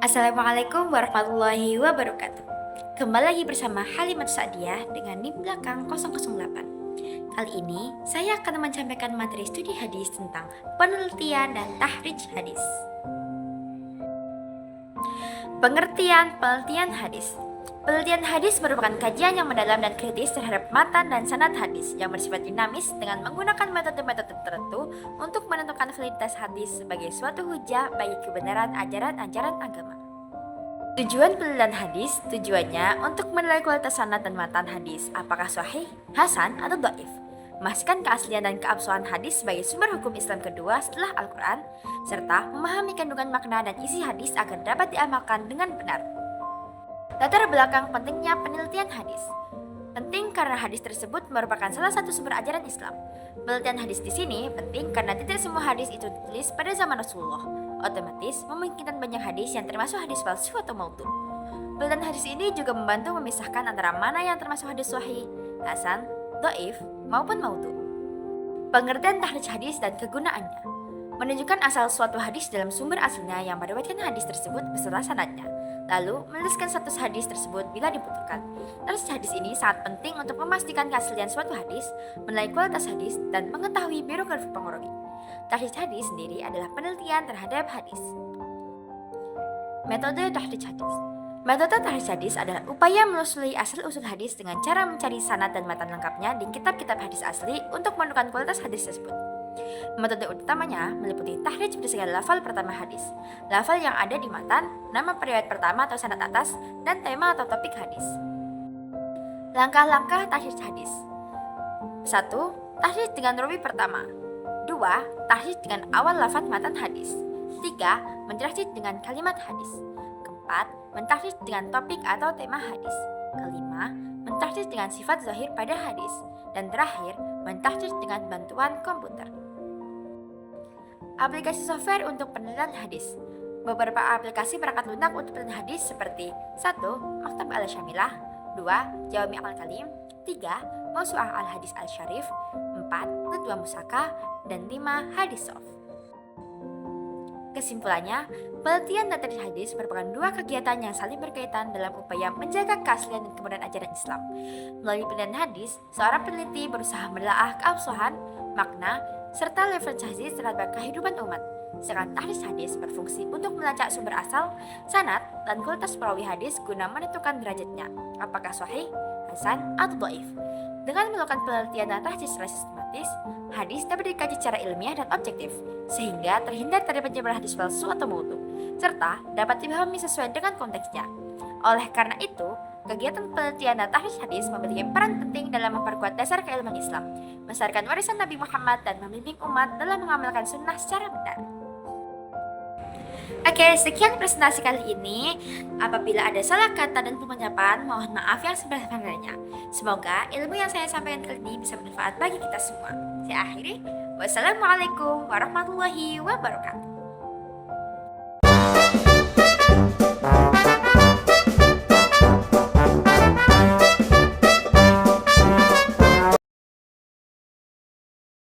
Assalamualaikum warahmatullahi wabarakatuh. Kembali lagi bersama Halimat Sa'diyah dengan NIM belakang 008. Kali ini saya akan menyampaikan materi studi hadis tentang penelitian dan tahrij hadis. Penelitian hadis. Penelitian hadis merupakan kajian yang mendalam dan kritis terhadap matan dan sanad hadis yang bersifat dinamis dengan menggunakan metode-metode tertentu untuk menentukan validitas hadis sebagai suatu hujah bagi kebenaran ajaran-ajaran agama. Tujuan penelitian hadis tujuannya untuk menilai kualitas sanad dan matan hadis, apakah sahih, hasan, atau dhaif, memastikan keaslian dan keabsahan hadis sebagai sumber hukum Islam kedua setelah Al-Quran, serta memahami kandungan makna dan isi hadis agar dapat diamalkan dengan benar. Latar belakang pentingnya penelitian hadis. Penting karena hadis tersebut merupakan salah satu sumber ajaran Islam. Penelitian hadis di sini penting karena tidak semua hadis itu ditulis pada zaman Rasulullah. Otomatis memungkinkan banyak hadis yang termasuk hadis palsu atau maudhu. Penelitian hadis ini juga membantu memisahkan antara mana yang termasuk hadis sahih, hasan, dhaif, maupun maudhu. Pengertian tahrij hadis dan kegunaannya. Menunjukkan asal suatu hadis dalam sumber aslinya yang meriwayatkan hadis tersebut beserta sanadnya. Lalu, menuliskan status hadis tersebut bila dibutuhkan. Status hadis ini sangat penting untuk memastikan keaslian suatu hadis, menilai kualitas hadis, dan mengetahui biografi pengurangi. Tahrij hadis sendiri adalah penelitian terhadap hadis. Metode tahrij hadis. Metode tahrij hadis adalah upaya menelusuri asal-usul hadis dengan cara mencari sanad dan matan lengkapnya di kitab-kitab hadis asli untuk menentukan kualitas hadis tersebut. Metode utamanya meliputi tahrij berdasarkan lafal pertama hadis, lafal yang ada di matan, nama periwayat pertama atau sanad atas, dan tema atau topik hadis. Langkah-langkah tahrij hadis. 1. Tahrij dengan rawi pertama. 2. Tahrij dengan awal lafaz matan hadis. 3. Mentahrij dengan kalimat hadis. 4. Mentahrij dengan topik atau tema hadis. 5. Mentahrij dengan sifat zahir pada hadis. Dan terakhir, mentahrij dengan bantuan komputer. Aplikasi software untuk penelitian hadis. Beberapa aplikasi perangkat lunak untuk penelitian hadis seperti 1. Maktab al-Syamilah, 2. Jawami al-Kalim, 3. Mausu'ah al-Hadis al-Syarif, 4. Ridwan Musaka, dan 5. Hadis Soft. Kesimpulannya, penelitian dan tahrij hadis merupakan dua kegiatan yang saling berkaitan dalam upaya menjaga keaslian dan kebenaran ajaran Islam. Melalui penelitian hadis, seorang peneliti berusaha menelaah keabsahan, makna, serta referensi hadis terhadap kehidupan umat. Sedangkan tahrij hadis berfungsi untuk melacak sumber asal, sanad, dan kualitas perawi hadis guna menentukan derajatnya, apakah sahih, hasan, atau dhaif. Dengan melakukan penelitian dan tahrij secara sistematis, hadis dapat dikaji secara ilmiah dan objektif, sehingga terhindar dari penyebaran hadis palsu atau maudhu, serta dapat dipahami sesuai dengan konteksnya. Oleh karena itu, kegiatan penelitian dan tahrij hadis memiliki peran penting dalam memperkuat dasar keilmuan Islam, melestarikan warisan Nabi Muhammad, dan membimbing umat dalam mengamalkan sunnah secara benar. Oke, sekian presentasi kali ini. Apabila ada salah kata dan pengucapan, mohon maaf yang sebenarnya. Semoga ilmu yang saya sampaikan kali ini bisa bermanfaat bagi kita semua. Saya akhiri. Wassalamualaikum warahmatullahi wabarakatuh.